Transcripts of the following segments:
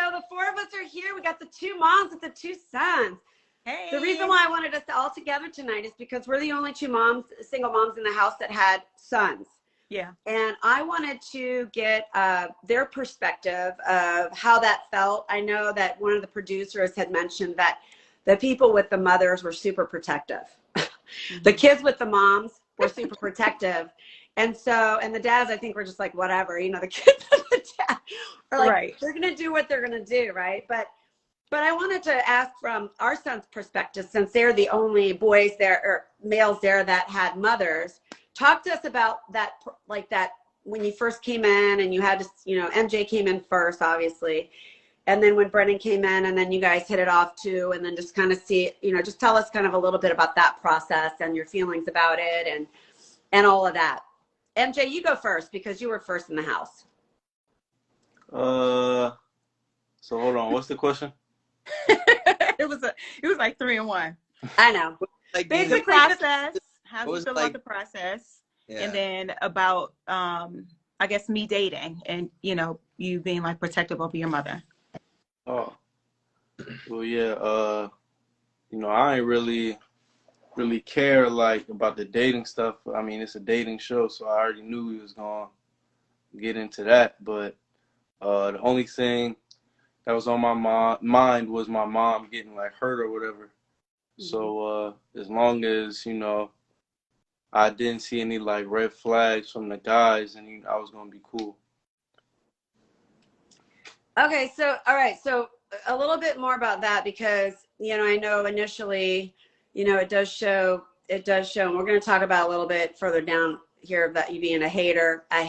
so the four of us are here. We got the two moms with the two sons. Hey. The reason why I wanted us all together tonight is because we're the only two moms, single moms in the house that had sons. Yeah. And I wanted to get their perspective of how that felt. I know that one of the producers had mentioned that the people with the mothers were super protective. The kids with the moms were super protective. And so, and the dads, I think, were just like, whatever, you know, the kids and the dad are like, right. They're going to do what they're going to do, right? But I wanted to ask from our son's perspective, since they're the only boys there, or males there that had mothers, talk to us about that, like that when you first came in and you had to, you know, MJ came in first, obviously. And then when Brennen came in and then you guys hit it off too, and then just kind of see, you know, just tell us kind of a little bit about that process and your feelings about it and all of that. MJ, you go first because you were first in the house. So hold on, what's the question? it was like 3 in 1. I know. Like basically the process, how you was feel like, about the process, yeah. and then about I guess me dating and, you know, you being like protective over your mother. Oh, well, yeah. You know, I ain't really care like about the dating stuff. I mean, it's a dating show, so I already knew we was gonna get into that. But the only thing that was on my mind was my mom getting like hurt or whatever. So as long as, you know, I didn't see any like red flags from the guys, and I was gonna be cool. Okay, so all right, so a little bit more about that, because, you know, I know initially, you know, it does show, and we're going to talk about a little bit further down here about you being a hater. I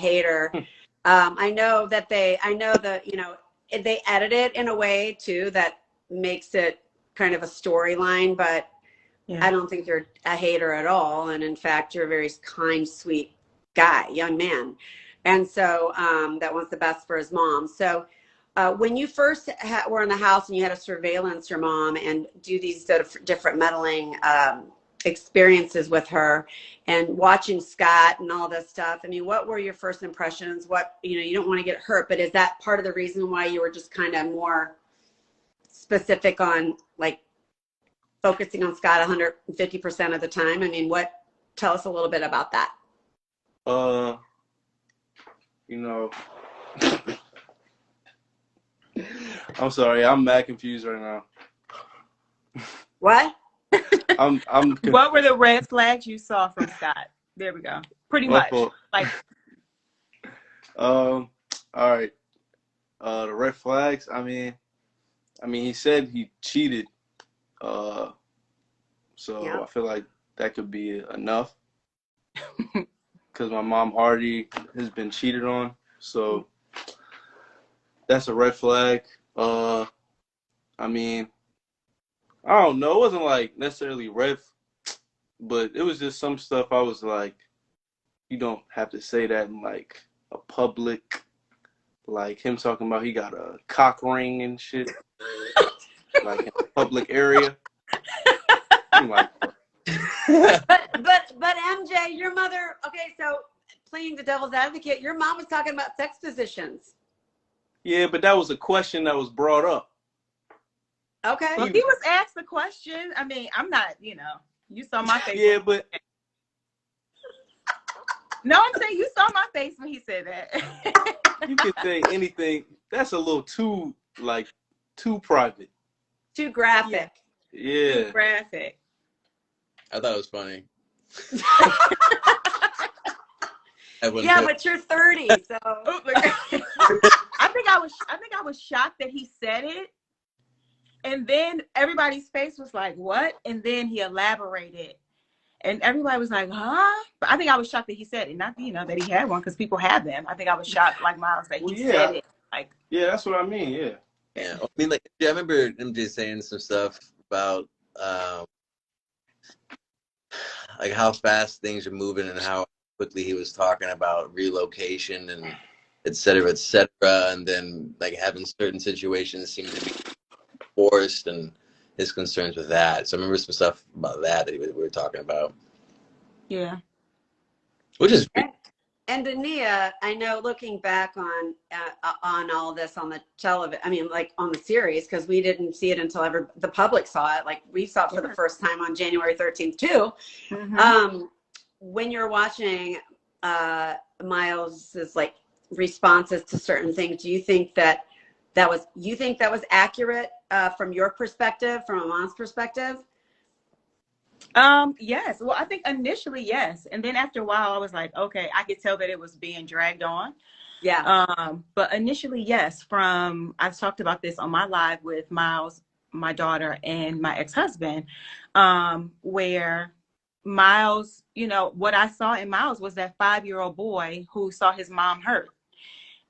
know that you know, they edit it in a way too that makes it kind of a storyline, but yeah. I don't think you're a hater at all, and in fact, you're a very kind, sweet guy, young man, and so that wants the best for his mom. So when you first were in the house and you had to surveillance your mom and do these sort of different meddling experiences with her and watching Scott and all this stuff, I mean, what were your first impressions? What, you know, you don't want to get hurt, but is that part of the reason why you were just kind of more specific on like focusing on Scott 150% of the time? I mean, tell us a little bit about that. You know, I'm sorry, I'm mad confused right now. What? What were the red flags you saw from Scott? There we go. Pretty much. Like. All right. The red flags. I mean, he said he cheated. So yeah. I feel like that could be enough. Because my mom already has been cheated on, so that's a red flag. I mean, I don't know. It wasn't like necessarily red, but it was just some stuff I was like, you don't have to say that in like a public, like him talking about he got a cock ring and shit, like in a public area. I'm like, but MJ, your mother, okay, so playing the devil's advocate, your mom was talking about sex positions. Yeah, but that was a question that was brought up. Okay. Well, he was asked the question. I mean, I'm not, you know, you saw my face. Yeah, but. No, I'm saying you saw my face when he said that. You can say anything. That's a little too private. Too graphic. Yeah. Too graphic. I thought it was funny. Yeah, but you're 30, so. I think I was shocked that he said it, and then everybody's face was like, "What?" And then he elaborated, and everybody was like, "Huh?" But I think I was shocked that he said it, not, you know, that he had one, because people have them. I think I was shocked, like Myles, that he said it. Like, yeah, that's what I mean. Yeah. Yeah. I mean, like, I remember him just saying some stuff about like how fast things are moving and how quickly he was talking about relocation and et cetera, and then like having certain situations seem to be forced and his concerns with that. So I remember some stuff about that we were talking about. Yeah. Which is And DeNeia, I know looking back on all this on the television, I mean, like on the series, because we didn't see it until the public saw it. Like we saw it for the first time on January 13th too. Mm-hmm. When you're watching Myles's like responses to certain things, do you think that was accurate from your perspective, from a mom's perspective? Yes. Well, I think initially, yes. And then after a while, I was like, okay, I could tell that it was being dragged on. Yeah. But initially, yes, I've talked about this on my live with Myles, my daughter, and my ex-husband, where Myles, you know, what I saw in Myles was that 5-year-old boy who saw his mom hurt.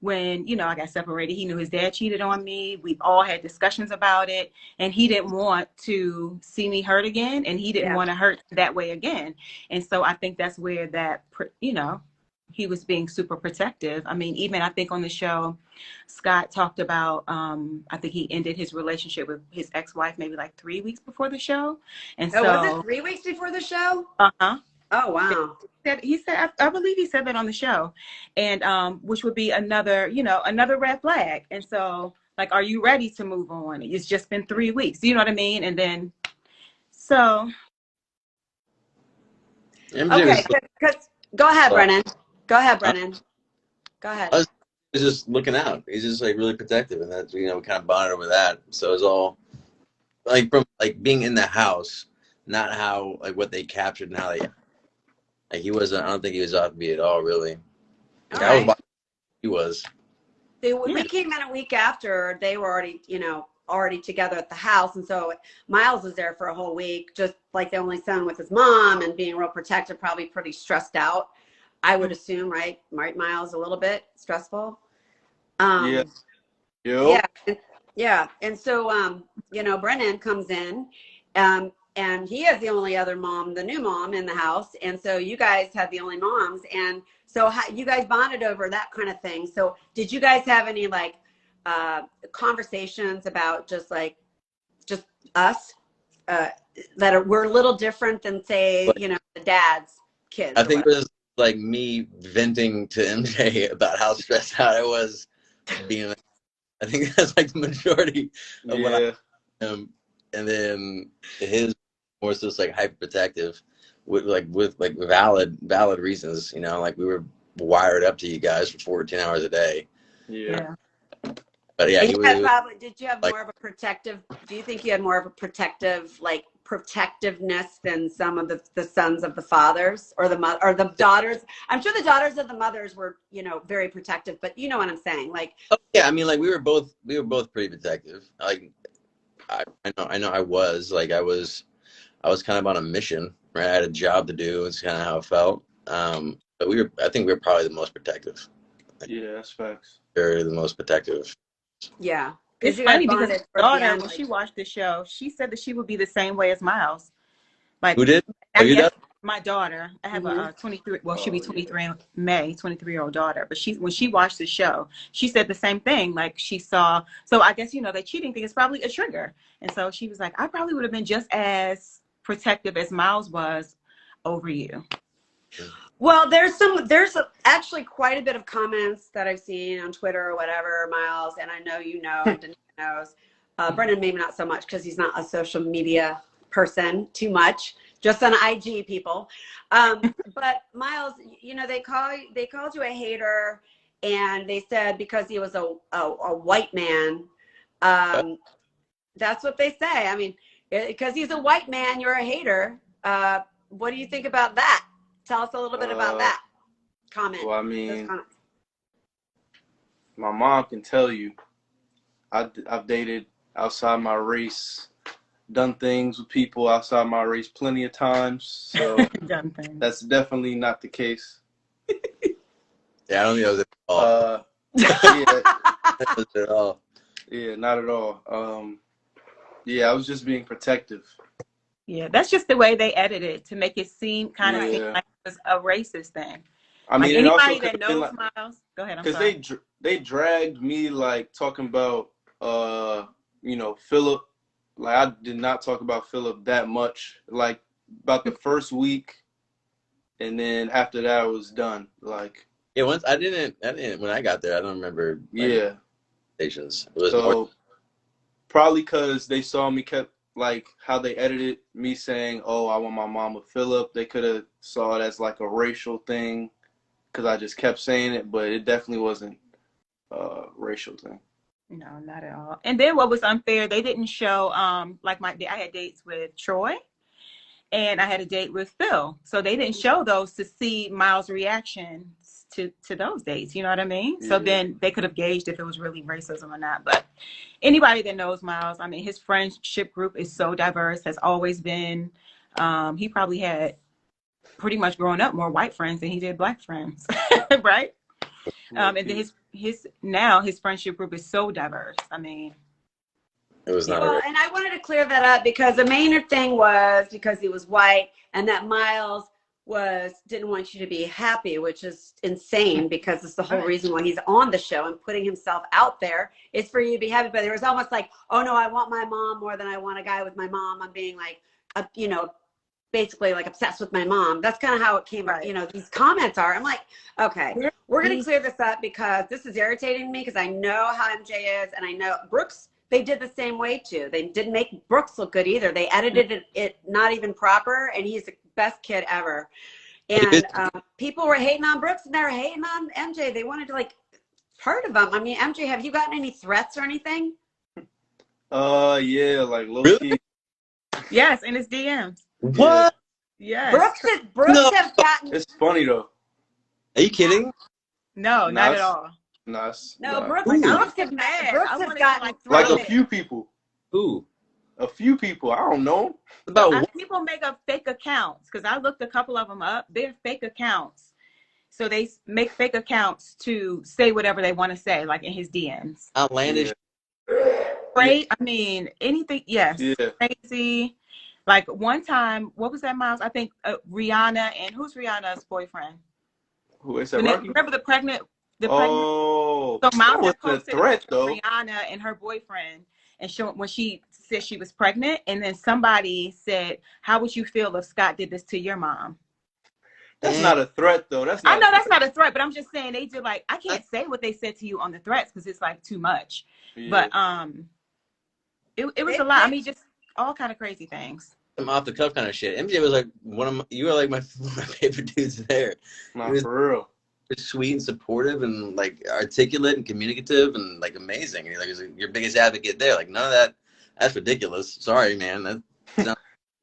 When, you know, I got separated, he knew his dad cheated on me. We've all had discussions about it, and he didn't want to see me hurt again, and he didn't want to hurt that way again. And so I think that's where that, you know, he was being super protective. I mean, even I think on the show, Scott talked about, I think he ended his relationship with his ex-wife maybe like 3 weeks before the show. And so was it 3 weeks before the show? Uh-huh. Oh, wow. He said, I believe he said that on the show, and which would be another, you know, another red flag. And so, like, are you ready to move on? It's just been 3 weeks. You know what I mean? And then, so. Okay, go ahead, Brennen. Go ahead, Brennen. Go ahead. He's just looking out. He's just like really protective, and that's, you know, we kind of bonded over that. So it's all like from like being in the house, not how like what they captured and how they. Like he wasn't. I don't think he was off me at all, really. Like, he was. We came in a week after they were already together at the house, and so Myles was there for a whole week, just like the only son with his mom, and being real protective, probably pretty stressed out. I would assume, right, Myles, a little bit stressful. Yeah. Yeah. And so, you know, Brennen comes in, and he has the only other mom, the new mom in the house. And so you guys had the only moms. And so you guys bonded over that kind of thing. So did you guys have any like conversations about just us we're a little different than, say, you know, the dad's kids? I think it was like me venting to MJ about how stressed out I was being. I think that's like the majority of what I am. And then his more so like hyper protective with valid reasons, you know, like we were wired up to you guys for 14 hours a day. Yeah. But yeah, did you have more of a protective, do you think you had more of a protective, like protectiveness than some of the sons of the fathers or the daughters? I'm sure the daughters of the mothers were, you know, very protective, but you know what I'm saying? Like, yeah, I mean, like we were both pretty protective. Like I know I was kind of on a mission, right? I had a job to do. It's kind of how it felt. But I think we were probably the most protective. Yeah, that's facts. Very the most protective. Yeah. It's funny because my daughter, when she watched the show, she said that she would be the same way as Myles. Like, who did? My daughter. I have a 23. Well, she'll be 23 in May. 23-year-old daughter. But when she watched the show, she said the same thing. Like she saw. So I guess, you know, the cheating thing is probably a trigger. And so she was like, I probably would have been just as protective as Myles was over you. Well, there's actually quite a bit of comments that I've seen on Twitter or whatever, Myles, and I know you know, and DeNeia knows. Brennen maybe not so much because he's not a social media person too much, just on IG, people. But Myles, you know, they called you a hater, and they said because he was a white man. That's what they say. I mean, because he's a white man, you're a hater. What do you think about that? Tell us a little bit about that comment. Well, I mean, my mom can tell you, I've dated outside my race, done things with people outside my race plenty of times. So that's definitely not the case. Yeah, I don't think that was at all. At all. Yeah, not at all. Yeah, I was just being protective. Yeah, that's just the way they edited it to make it seem kind of seem like it was a racist thing. I mean, anybody that knows Myles, go ahead. Because they dragged me like talking about you know, Philip. Like I did not talk about Philip that much. Like about the first week, and then after that I was done. Like Yeah, once I didn't when I got there, I don't remember Yeah. stations. It was So more probably because they saw me kept like how they edited me saying, "Oh, I want my mom with Philip." They could have saw it as like a racial thing because I just kept saying it, but it definitely wasn't a racial thing. No, not at all. And then what was unfair, they didn't show like I had dates with Troy and I had a date with Phil. So they didn't show those to see Myles' reactions to those dates. You know what I mean? Yeah. So then they could have gauged if it was really racism or not. But anybody that knows Myles, I mean, his friendship group is so diverse, has always been. He probably had pretty much growing up more white friends than he did black friends, right? And then his friendship group is so diverse. I mean, it was not Well, and I wanted to clear that up because the main thing was because he was white and that Myles didn't want you to be happy, which is insane because it's the whole reason why he's on the show and putting himself out there is for you to be happy. But there was almost like, oh no, I want my mom more than I want a guy with my mom. I'm being like, basically like obsessed with my mom. That's kind of how it came out. These comments are, I'm like, okay, we're going to clear this up because this is irritating me because I know how MJ is and I know Brooks, they did the same way too. They didn't make Brooks look good either. They edited it not even proper and he's the best kid ever. And people were hating on Brooks and they were hating on MJ. They wanted to like hurt him. I mean, MJ, have you gotten any threats or anything? Yeah, like low key. yes, in his DMs. What? Yes. Brooks have gotten. It's funny though. Are you kidding? No, not at all. Brooks have gotten like a few people. Who? A few people. I don't know. About people make up fake accounts because I looked a couple of them up. They're fake accounts, so they make fake accounts to say whatever they want to say, like in his DMs. Outlandish. Right? I mean, anything. Yes. Yeah. Crazy. Like one time, what was that, Myles? I think Rihanna and who's Rihanna's boyfriend? Who is that? Remember the pregnant? Oh, so Myles was posted a threat though. Rihanna and her boyfriend, and when she said she was pregnant, and then somebody said, "How would you feel if Scott did this to your mom?" That's not a threat though. That's not a threat, but I'm just saying they did like I can't say what they said to you on the threats because it's like too much. Yeah. But it was a lot. I mean, just all kind of crazy things. Some off the cuff kind of shit. MJ was like you were like my favorite dudes there. Not for real. Sweet and supportive and like articulate and communicative and like amazing. And he's like your biggest advocate there. Like none of that. That's ridiculous. Sorry, man. That's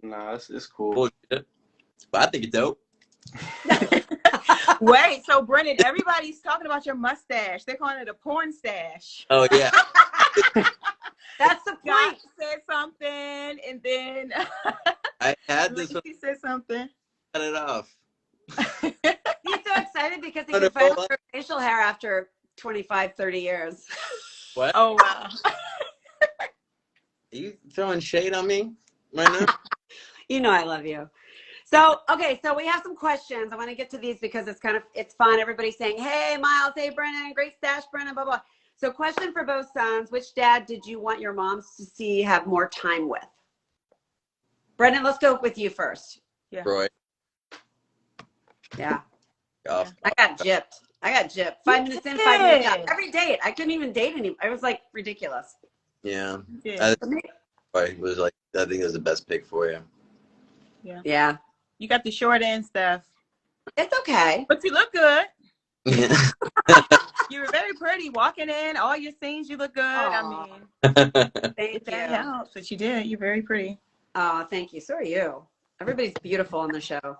nah, it's cool. Bullshit. But I think it's dope. Wait, so Brennen, everybody's talking about your mustache. They're calling it a porn stash. Oh yeah. That's the Scott point. said something, and then I had this. He said something. Cut it off. He's so excited because he can finally grow facial hair after 25, 30 years. What? Oh wow. Are you throwing shade on me right now? You know I love you. So, okay, so we have some questions. I want to get to these because it's fun. Everybody's saying, hey, Myles, hey, Brennen, great stash, Brennen, blah, blah. So question for both sons. Which dad did you want your moms to see have more time with? Brennen, let's go with you first. Yeah. Roy. Yeah. Off. I got gypped. 5 minutes in, 5 minutes out. Every date. I couldn't even date anyone. It was like ridiculous. Yeah. Yeah. I was like, I think it was the best pick for you. Yeah. You got the short end stuff. It's okay. But you look good. Yeah. You were very pretty walking in. All your scenes, you look good. Aww. I mean, Thank you. that helps. But you did. You're very pretty. Oh, thank you. So are you. Everybody's beautiful on the show.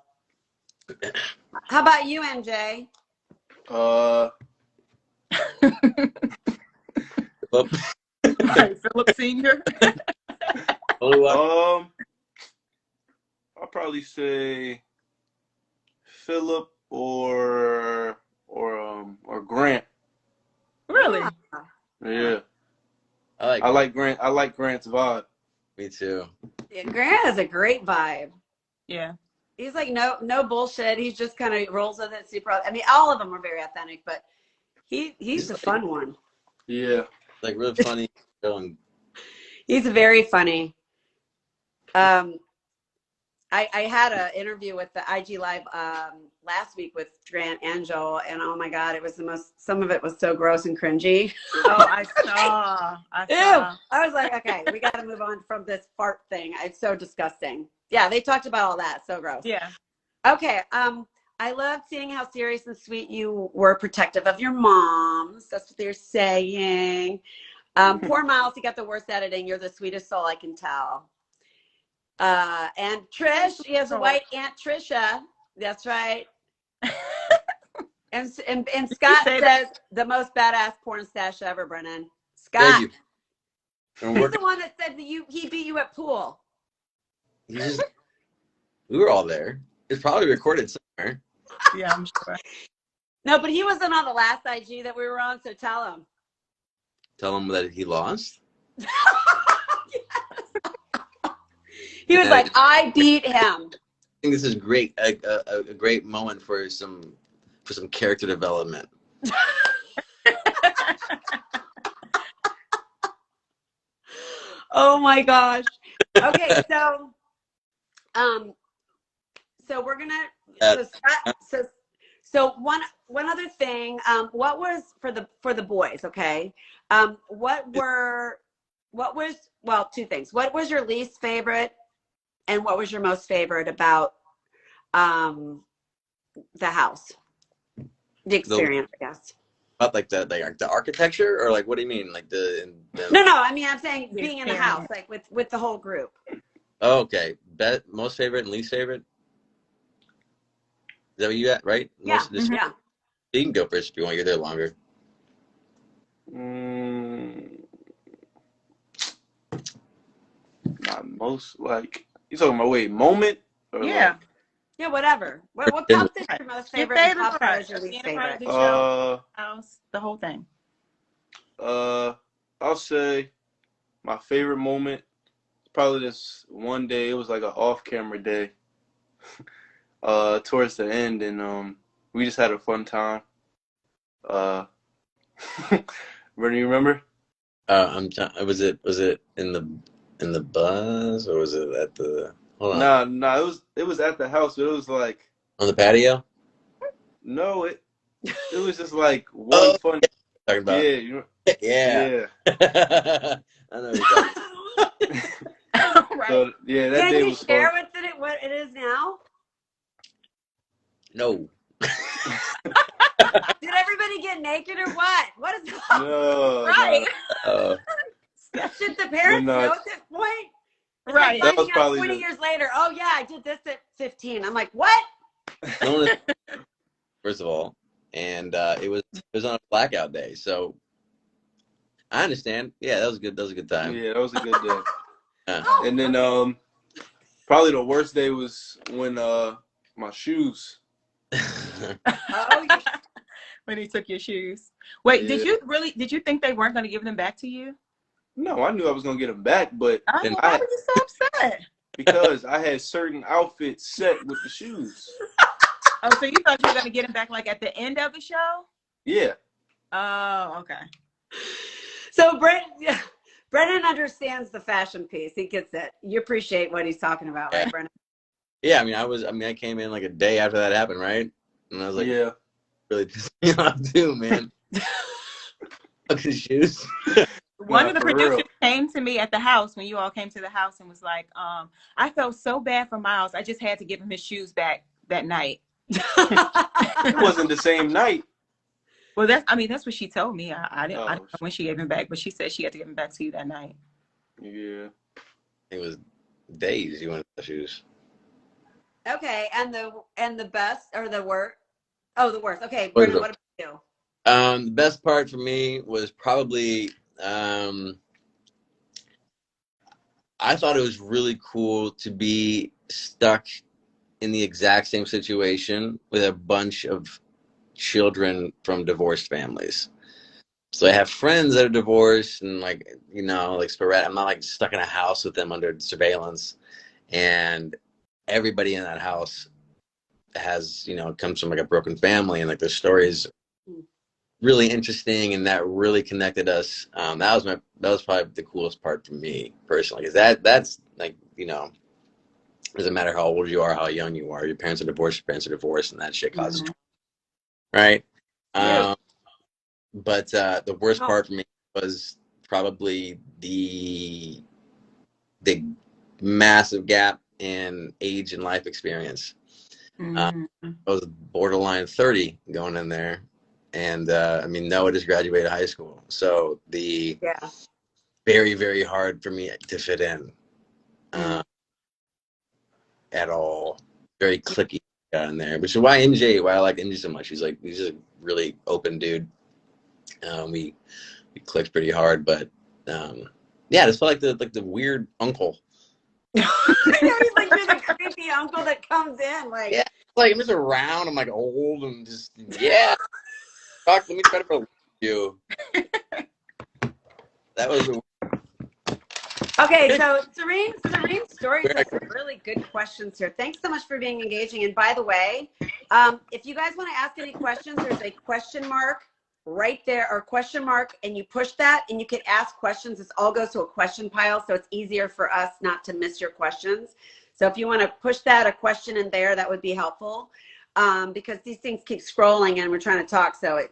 How about you, MJ? Philip Senior. I'll probably say Philip or Grant. Really? Yeah. I like Grant. I like Grant's vibe. Me too. Yeah, Grant has a great vibe. Yeah. He's like no bullshit. He just kind of rolls with it. Super. I mean, all of them are very authentic, but he's the fun one. Yeah. Like really funny. He's very funny. I had an interview with the IG Live last week with Grant Angel, and oh my God, it was some of it was so gross and cringy. Oh, I saw. Ew. I was like, okay, we got to move on from this fart thing. It's so disgusting. Yeah, they talked about all that. So gross. Yeah. Okay. I loved seeing how serious and sweet you were protective of your moms. That's what they're saying. Poor Myles, he got the worst editing. You're the sweetest soul, I can tell. And Trish, he has a white Aunt Trisha. That's right. and Scott says the most badass porn stash ever, Brennan. Scott. Thank you. He's the one that said that he beat you at pool. We were all there. It's probably recorded somewhere. Yeah, I'm sure. No, but he wasn't on the last IG that we were on, so tell him. Tell him that he lost? Yes. He was like, I beat him. I think this is great, a great moment for some character development. Oh my gosh. Okay, so we're gonna so one other thing. What was for the boys? Okay, two things. What was your least favorite, and what was your most favorite about the house, the experience? I guess. About like the architecture, or like what do you mean? Like the No. I mean, I'm saying being in the house, like with the whole group. Oh, okay. Most favorite and least favorite. Is that what you got? Right? Yeah. Yeah. You can go first if you want. You're there longer. Not most, like, you talking about moment? Or yeah. Like, yeah, whatever. What popped is your most favorite? Your favorite and what part, is your least favorite? House, the whole thing. I'll say my favorite moment is probably this one day. It was like an off-camera day. Towards the end, and we just had a fun time. Bernie, you remember? Was it in the bus, or was it at the? Hold on. Nah. It was at the house, but it was like On the patio. no, it was just like one fun. Talking about. Yeah, I know what you're talking about. Right. So yeah, that Can day you was share fun. with it what it is now? No. Did everybody get naked or what? What is No, Right. Should the parents No. know at this point? It's Right. Like That was finding out probably 20 the- years later. Oh yeah, I did this at 15. I'm like, what? First of all, and it was on a blackout day, so I understand. Yeah, that was good. That was a good time. Yeah, that was a good day. Oh, And then probably the worst day was when my shoes. oh, yeah. When he took your shoes. Wait, Yeah. did you think they weren't going to give them back to you? No, I knew I was gonna get them back, but Oh, why were you so upset? because I had certain outfits set with the shoes. Oh, so you thought you were going to get them back like at the end of the show? Yeah. Oh, okay. So Brennan understands the fashion piece. He gets it. You appreciate what he's talking about, right, Brennan? Yeah, I came in like a day after that happened, right? And I was like, Yeah. really pissed me off too, man. Fucking shoes. One of the for real. producers came to me at the house when you all came to the house and was like, I felt so bad for Myles. I just had to give him his shoes back that night. It wasn't the same night. Well, that's what she told me. I don't know Oh, when she gave him back, but she said she had to give him back to you that night. Yeah. It was days you wanted the shoes. Okay, and the best or the worst? Oh, the worst. Okay, What is Brennan, it? what about you? The best part for me was probably I thought it was really cool to be stuck in the exact same situation with a bunch of children from divorced families. So I have friends that are divorced and like sporadic. I'm not like stuck in a house with them under surveillance, and everybody in that house has comes from like a broken family, and like their stories really interesting, and that really connected us. That was probably the coolest part for me personally, because that's like Doesn't matter how old you are, how young you are. Your parents are divorced, and that shit causes Mhm. right? True. But the worst Oh, part for me was probably the massive gap in age and life experience. Mhm. I was borderline 30 going in there, and I mean Noah just graduated high school, so the yeah. very very hard for me to fit in Mm. at all. Very clicky in there, which is why I like NJ so much. He's a really open dude. We clicked pretty hard, but yeah, I just felt like the weird uncle. I know, he's like, you're the creepy uncle that comes in. Like, Yeah, like I'm just around. I'm like old and just Talk. Let me try to believe you. That was okay, so Serene's stories has some really good questions here. Thanks so much for being engaging. And by the way, if you guys want to ask any questions, there's a question mark right there, or question mark, and you push that and you can ask questions. This all goes to a question pile, so it's easier for us not to miss your questions. So if you want to push a question in there, that would be helpful, because these things keep scrolling and we're trying to talk. So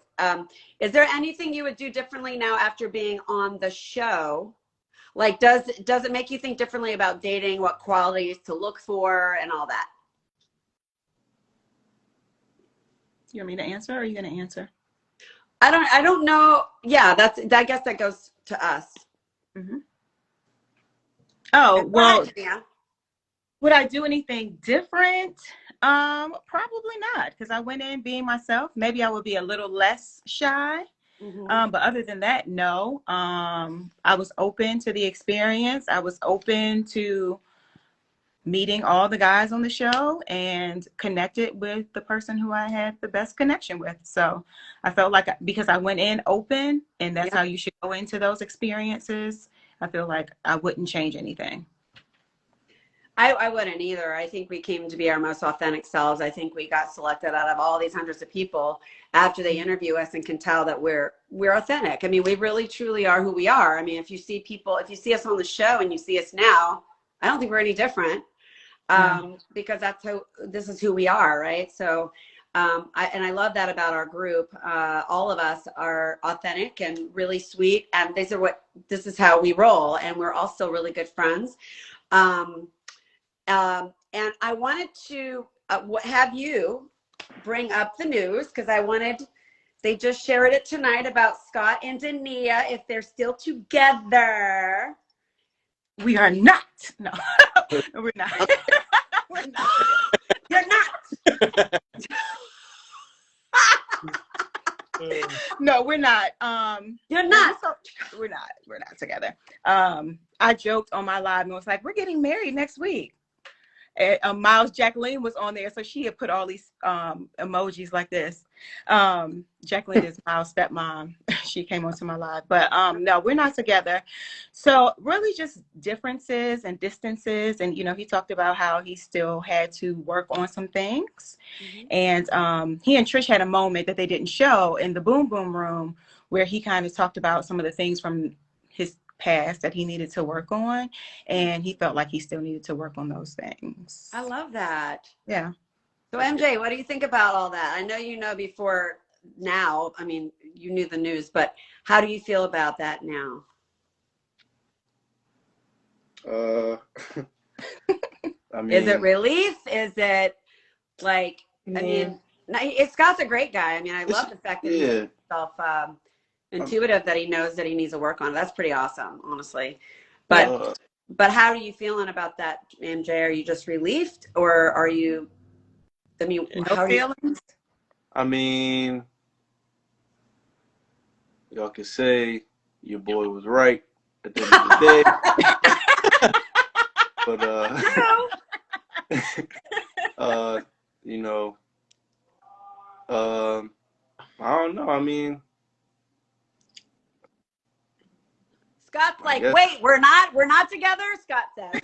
is there anything you would do differently now after being on the show? Like, does it make you think differently about dating, what qualities to look for, and all that? You want me to answer, or are you going to answer? I don't know. Yeah, I guess that goes to us. Mm-hmm. Oh, well, Yeah. would I do anything different? Probably not, because I went in being myself. Maybe I would be a little less shy. Mm-hmm. But other than that, no. I was open to the experience. I was open to meeting all the guys on the show and connected with the person who I had the best connection with. So I felt like, because I went in open, and that's how you should go into those experiences, I feel like I wouldn't change anything. I wouldn't either. I think we came to be our most authentic selves. I think we got selected out of all these hundreds of people after they interview us and can tell that we're authentic. I mean, we really truly are who we are. I mean, if you see us on the show and you see us now, I don't think we're any different, because this is who we are, right? So I love that about our group. All of us are authentic and really sweet, and this is how we roll, and we're also really good friends. And I wanted to have you bring up the news, because they just shared it tonight about Scott and DeNeia, if they're still together. We are not. No, we're not. We're not. You're not. No, we're not. You're not. We're not. We're not together. I joked on my live and was like, we're getting married next week. And, Myles, Jacqueline was on there, so she had put all these emojis like this. Jacqueline is Myles' stepmom. She came onto my live, but no, we're not together. So really, just differences and distances, and he talked about how he still had to work on some things, and he and Trish had a moment that they didn't show in the Boom Boom Room, where he kind of talked about some of the things from his past that he needed to work on, and he felt like he still needed to work on those things. I love that. Yeah. So MJ, what do you think about all that? I know before now. I mean, you knew the news, but how do you feel about that now? I mean, Is it relief? Is it like, I mean, Scott's a great guy. I mean, I love the fact that he's self intuitive, that he knows that he needs to work on it. That's pretty awesome, honestly. But how are you feeling about that, MJ? Are you just relieved, or are you? I mean, how are you? I mean, y'all can say your boy was right at the end of the day. But I don't know. I mean, Scott's like, wait, we're not together. Scott says.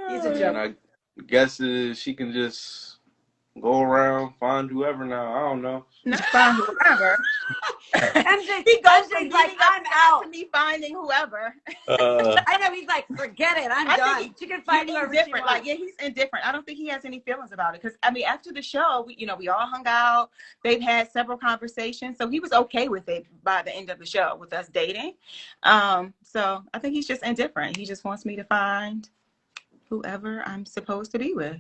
He's a joke. And I guess she can just go around, find whoever now. I don't know. Not find whoever. MJ, He goes from MJ's like, meeting I'm out. to me finding whoever. I know, he's like, forget it, I'm done. She can find whoever she indifferent. wants. Like, yeah, he's indifferent. I don't think he has any feelings about it. Because I mean, after the show, we all hung out. They've had several conversations, so he was okay with it by the end of the show with us dating. So I think he's just indifferent. He just wants me to find whoever I'm supposed to be with.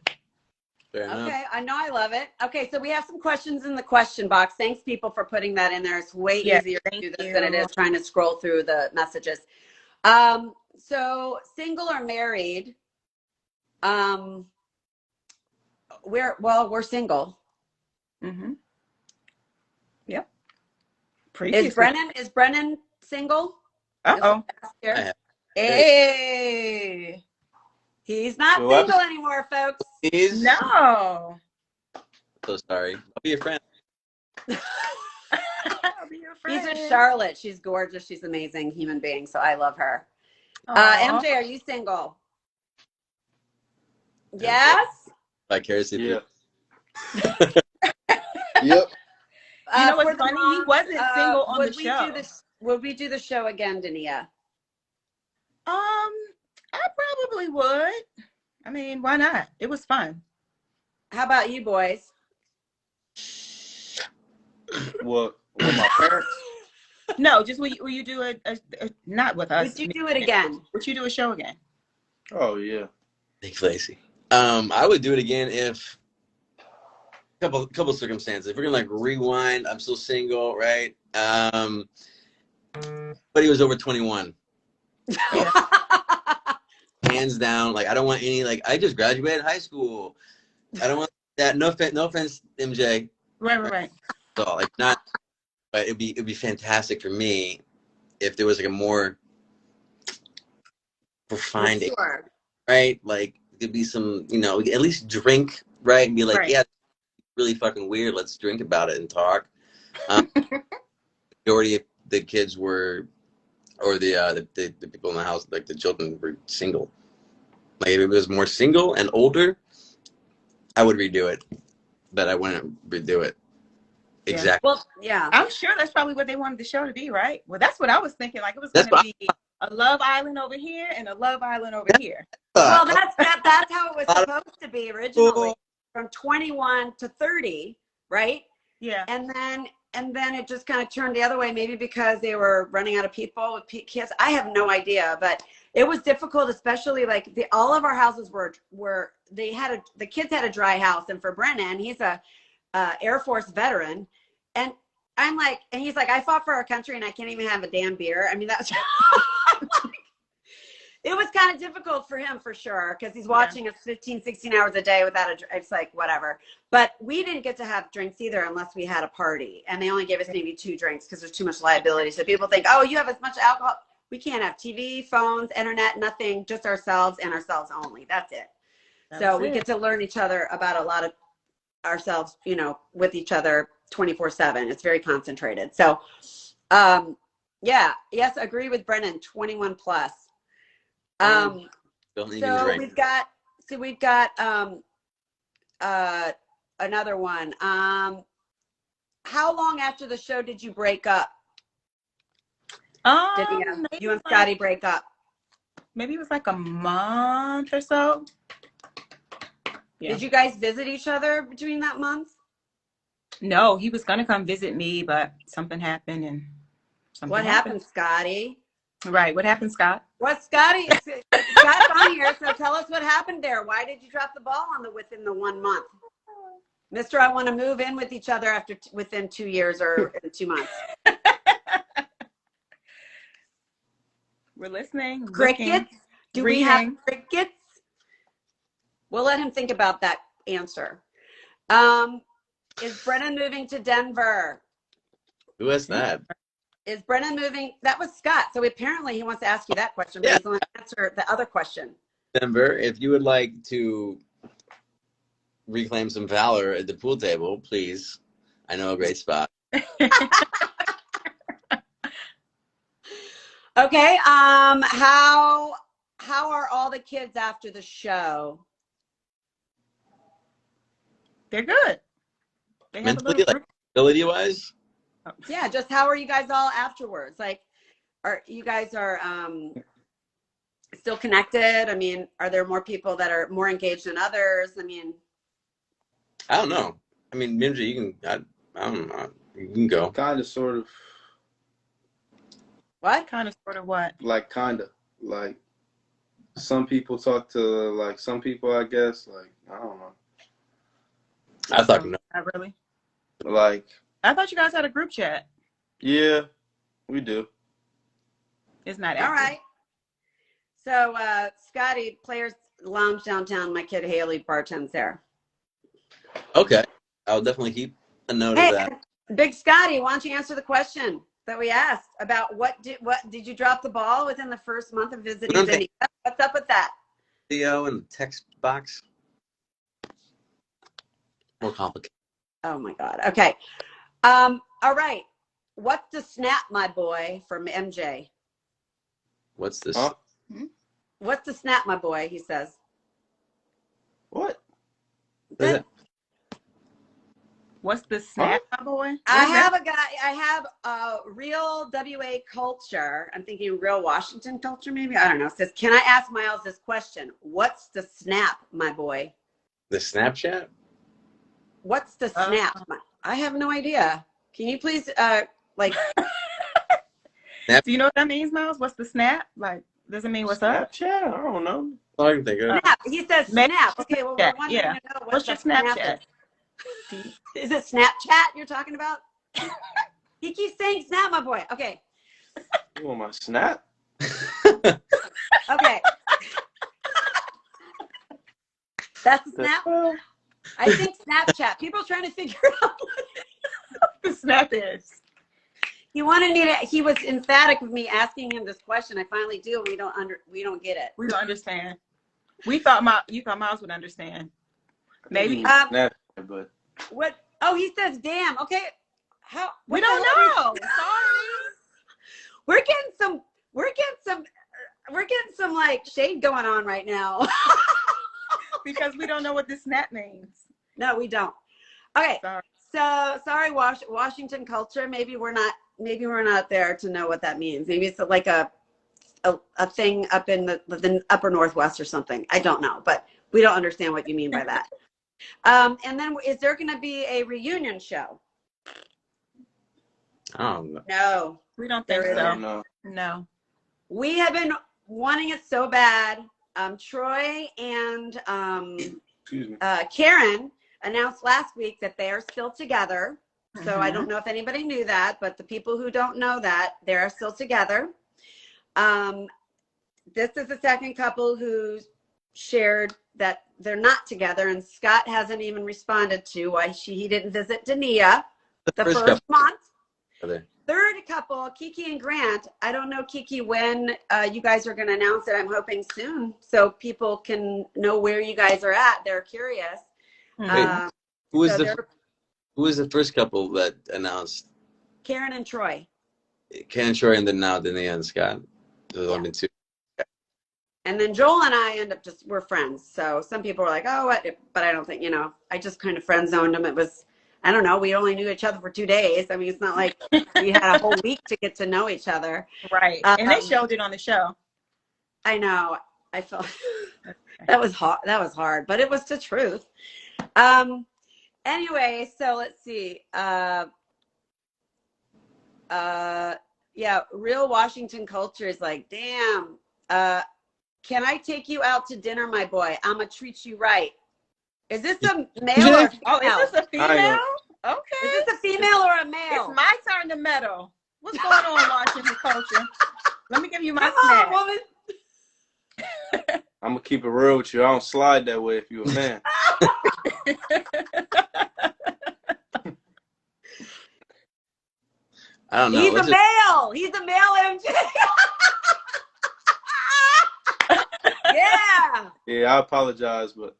Fair enough. Okay, I know, I love it. Okay, so we have some questions in the question box. Thanks, people, for putting that in there. It's way easier to do this than it is trying to scroll through the messages. So single or married? We're single. Mm-hmm. Yep. Is Brennen single? Uh-oh. Hey. He's not single anymore, folks. No. So sorry. I'll be your friend. I'll be your friend. He's in Charlotte. She's gorgeous. She's an amazing human being, so I love her. MJ, are you single? Yes? Vicariously. Yeah. Yep. You know what's funny? He wasn't single on the show. Would we do the show again, DeNeia? I probably would. I mean, why not? It was fun. How about you boys? What? With my parents? No, just will you do a not with us? Would you do it again? Would you do a show again? Oh yeah. Thanks, Lacey. I would do it again if couple circumstances. If we're gonna like rewind, I'm still single, right? But he was over 21. Hands down. Like I don't want any I just graduated high school. I don't want that. No offense, MJ. Right. So not, but it'd be fantastic for me if there was a more refined, sure. Right? Like there'd be some, at least drink, right? And be like, yeah, really fucking weird. Let's drink about it and talk. Majority of the kids were, or the people in the house, like the children were single. Like if it was more single and older, I would redo it, but I wouldn't redo it. Yeah. Exactly. Well, yeah. I'm sure that's probably what they wanted the show to be, right? Well, that's what I was thinking. Like it was going to be a Love Island over here and a Love Island over here. Well, that's how it was supposed to be originally, from 21 to 30, right? Yeah. And then it just kind of turned the other way, maybe because they were running out of people with kids. I have no idea, but it was difficult, especially all of our houses were the kids had a dry house, and for Brennen, he's a Air Force veteran, and I'm like, and he's like, I fought for our country and I can't even have a damn beer. I mean, that's it was kind of difficult for him for sure, because he's watching us 15, 16 hours a day without it's like whatever. But we didn't get to have drinks either unless we had a party, and they only gave us maybe 2 drinks because there's too much liability. So people think, oh, you have as much alcohol. We can't have TV, phones, internet, nothing, just ourselves and ourselves only. That's it. We get to learn each other about a lot of ourselves, with each other 24/7. It's very concentrated. So, yes, agree with Brennen, 21 plus. So we've got another one. How long after the show did you break up? You and Scotty break up? Maybe it was like a month or so. Yeah. Did you guys visit each other between that month? No, he was gonna come visit me, but something happened and something. What happened, Scotty? Right. What happened, Scott? What, Scotty? Scott's on here, so tell us what happened there. Why did you drop the ball within the 1 month? Mister, I want to move in with each other within 2 years or 2 months. We're listening. Crickets? Do we have crickets? We'll let him think about that answer. Is Brennen moving to Denver? Who asked that? Is Brennen moving? That was Scott. So apparently he wants to ask you that question, but he's going to answer the other question. Denver, if you would like to reclaim some valor at the pool table, please. I know a great spot. Okay. How are all the kids after the show? They're good. They have mentally, ability-wise. Yeah, just how are you guys all afterwards? Like, are you guys still connected? I mean, are there more people that are more engaged than others? I mean, I don't know. I mean, Ninja, you can. I don't know. You can go. Kind of, sort of. what? Kind of, sort of what? Like, kind of. Like, some people talk to, like, some people, I guess. Like, I don't know. I thought no. Not really. Like, I thought you guys had a group chat. yeah, we do. It's not All active. right. So, Scotty, Players Lounge downtown. My kid Haley bartends there. Okay, I'll definitely keep a note of that. Big Scotty, why don't you answer the question that we asked about what did you drop the ball within the first month of visiting DeNeia? What's up with that? Video in the text box. More complicated. Oh my God. Okay. All right. What's the snap, my boy, from MJ? What's this? Huh? What's the snap, my boy? He says. What? What's the snap, my boy? I have a real WA culture. I'm thinking real Washington culture, maybe. I don't know. It says, can I ask Myles this question? What's the snap, my boy? The Snapchat? What's the snap? I have no idea. Can you please, like... Do you know what that means, Myles? What's the snap? Like, does it mean what's up? Snapchat? I don't know. All I can think of. Snap. He says snap. Okay, well, we're wondering to know what's your Snapchat? Is it Snapchat you're talking about? He keeps saying snap, my boy. Okay. You want my snap? Okay. That's the snap? I think Snapchat. People are trying to figure out what the snap is. He wanted me to. He was emphatic with me asking him this question. I finally do, and we don't get it. We don't understand. You thought Myles would understand. Maybe. Snapchat, but what? Oh, he says, "Damn." Okay. How? We don't know. Sorry. We're getting some like shade going on right now. Because we don't know what this snap means. No, we don't. Okay. Sorry. So sorry, Washington culture. Maybe we're not there to know what that means. Maybe it's like a thing up in the upper Northwest or something. I don't know, but we don't understand what you mean by that. And then is there going to be a reunion show? No. We don't think so. No. We have been wanting it so bad. Troy and Karen announced last week that they are still together. So I don't know if anybody knew that, but the people who don't know that, they are still together. This is the second couple who shared that they're not together, and Scott hasn't even responded to why he didn't visit DeNeia the first month. Third couple, Kiki and Grant. I don't know, Kiki, when you guys are going to announce it. I'm hoping soon so people can know where you guys are at. They're curious. Who was the first couple that announced? Karen and Troy. Karen and Troy, and then now DeNeia and Scott. There's only two. And then Joel and I we're friends. So some people were like, oh, what? But I don't think, I just kind of friend zoned them. It was, I don't know. We only knew each other for 2 days. I mean, it's not like we had a whole week to get to know each other. Right. And they showed it on the show. I know. I felt that was hard, but it was the truth. Anyway, so let's see. Yeah, real Washington culture is like, damn, can I take you out to dinner, my boy? I'ma treat you right. Is this a male or female? Oh, is this a female? Okay. Is this a female or a male? It's my turn to meddle. What's going on, Washington culture? Let me give you my Come snack. on, woman. I'm gonna keep it real with you. I don't slide that way if you're a man. I don't know. He's a male. He's a male, MJ. Yeah. Yeah, I apologize, but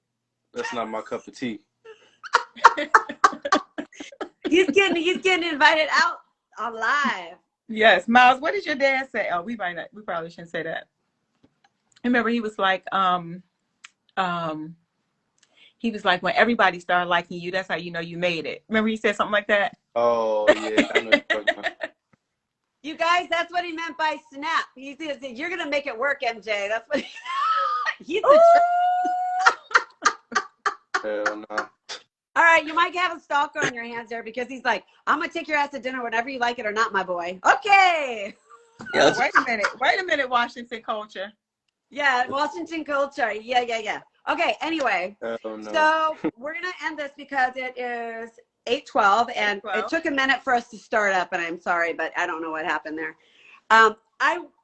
that's not my cup of tea. He's getting invited out on live. Yes, Myles. What did your dad say? Oh, we probably shouldn't say that. Remember, he was like, He was like, when everybody started liking you, that's how you know you made it. Remember he said something like that? Oh yeah, I know what you're talking about. You guys, that's what he meant by snap. He said, "You're gonna make it work, MJ." That's what he's the Hell no. All right, you might have a stalker on your hands there because he's like, "I'm gonna take your ass to dinner whenever you like it or not, my boy." Okay. Yeah, Wait a minute, Washington culture. Yeah, Washington culture. Yeah. Okay, anyway. Hell no. So we're going to end this because it is 8:12 and it took a minute for us to start up, and I'm sorry, but I don't know what happened there.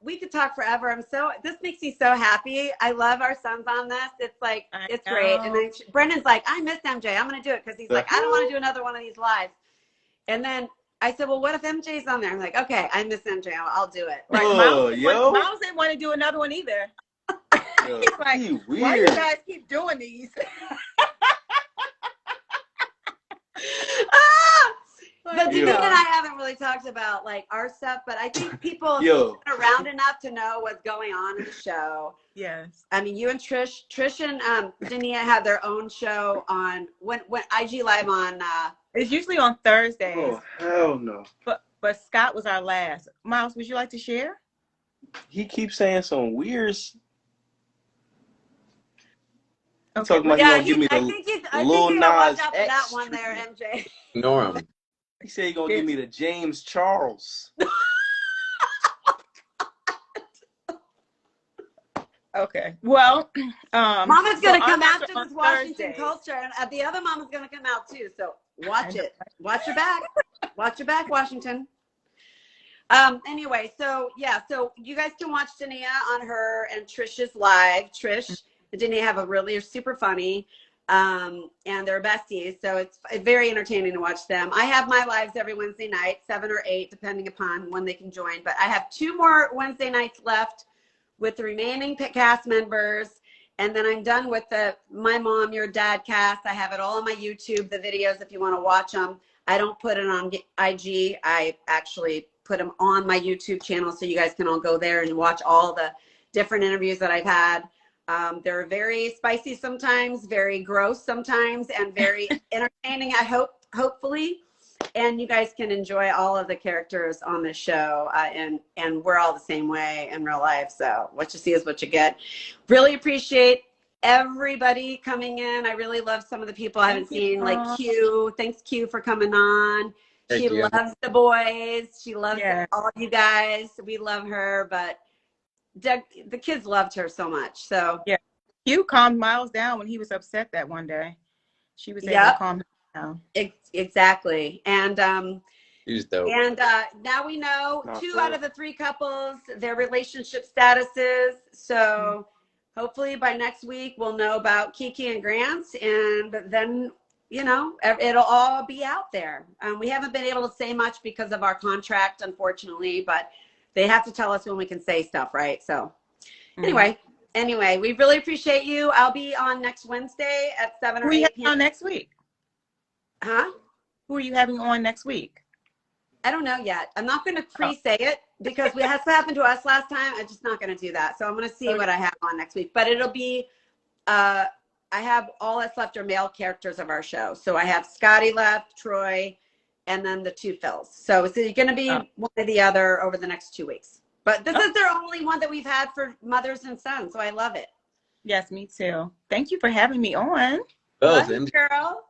We could talk forever. This makes me so happy. I love our sons on this. It's like, it's great. And then Brennan's like, I miss MJ. I'm going to do it because he's like, I don't want to do another one of these lives. And then I said, well, what if MJ's on there? I'm like, okay, I miss MJ. I'll do it. Right. Oh, Myles didn't want to do another one either. Yo, He's like, weird. why you guys keep doing these? But DeNeia and I haven't really talked about like our stuff, but I think people have been around enough to know what's going on in the show. Yes. I mean, you and Trish and DeNeia have their own show on when IG Live on. It's usually on Thursdays. Oh hell no. But Scott was our last. Myles, would you like to share? He keeps saying some weirds. Okay. Talking about he gonna give me the Lil Nas watch out for X that one there, MJ. Ignore him. He said he gonna give me the James Charles. Okay. Well, Mama's gonna come after after this Washington culture, and the other Mama's gonna come out too. So watch it. Watch your back. Watch your back, Washington. Anyway, so yeah, so you guys can watch DeNeia on her and Trish's live. Trish and DeNeia have they're super funny. And they're besties, so it's very entertaining to watch them. I have my lives every Wednesday night, 7 or 8, depending upon when they can join. But I have 2 more Wednesday nights left with the remaining cast members, and then I'm done with the My Mom, Your Dad cast. I have it all on my YouTube, the videos, if you want to watch them. I don't put it on IG. I actually put them on my YouTube channel, so you guys can all go there and watch all the different interviews that I've had. They're very spicy sometimes, very gross sometimes, and very entertaining, hopefully. And you guys can enjoy all of the characters on this show. And we're all the same way in real life. So what you see is what you get. Really appreciate everybody coming in. I really love some of the people I haven't seen, like Q. Thanks, Q, for coming on. She loves the boys. She loves all of you guys. We love her, but the kids loved her so much. So yeah, Q calmed Myles down when he was upset that one day. She was able to calm him down. Exactly. And He's dope. And now we know 2 out of the 3 couples, their relationship statuses. So hopefully by next week we'll know about Kiki and Grant's, and then it'll all be out there. We haven't been able to say much because of our contract, unfortunately, but they have to tell us when we can say stuff, right? So anyway, we really appreciate you. I'll be on next Wednesday at 7 or 8 p.m. on next week? Huh? Who are you having on next week? I don't know yet. I'm not going to pre-say it because that's what happened to us last time. I'm just not going to do that. So I'm going to see what I have on next week. But it'll be, I have all that's left are male characters of our show. So I have Scotty left, Troy, and then the 2 Phils. So it's going to be one or the other over the next 2 weeks. But this is their only one that we've had for mothers and sons, so I love it. Yes, me too. Thank you for having me on. Love you, girl.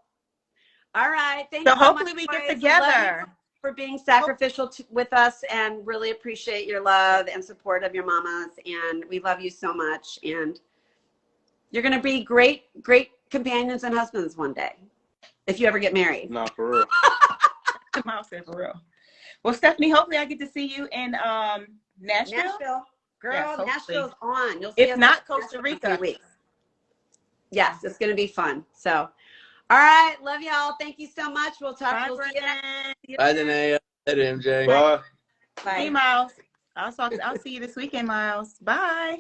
All right. Thank you so hopefully much, we boys. get together. For being sacrificial with us, and really appreciate your love and support of your mamas. And we love you so much. And you're going to be great companions and husbands one day if you ever get married. Not for real. Myles said for real. Well, Stephanie, hopefully I get to see you in Nashville. Girl, yes, Nashville's on. You'll see if not Costa Rica. Yes, it's going to be fun. So, all right. Love y'all. Thank you so much. We'll talk. Bye, we'll see you. Bye, DeNeia. Bye, MJ. Bye. Bye. Hey, Myles. I'll see you this weekend, Myles. Bye.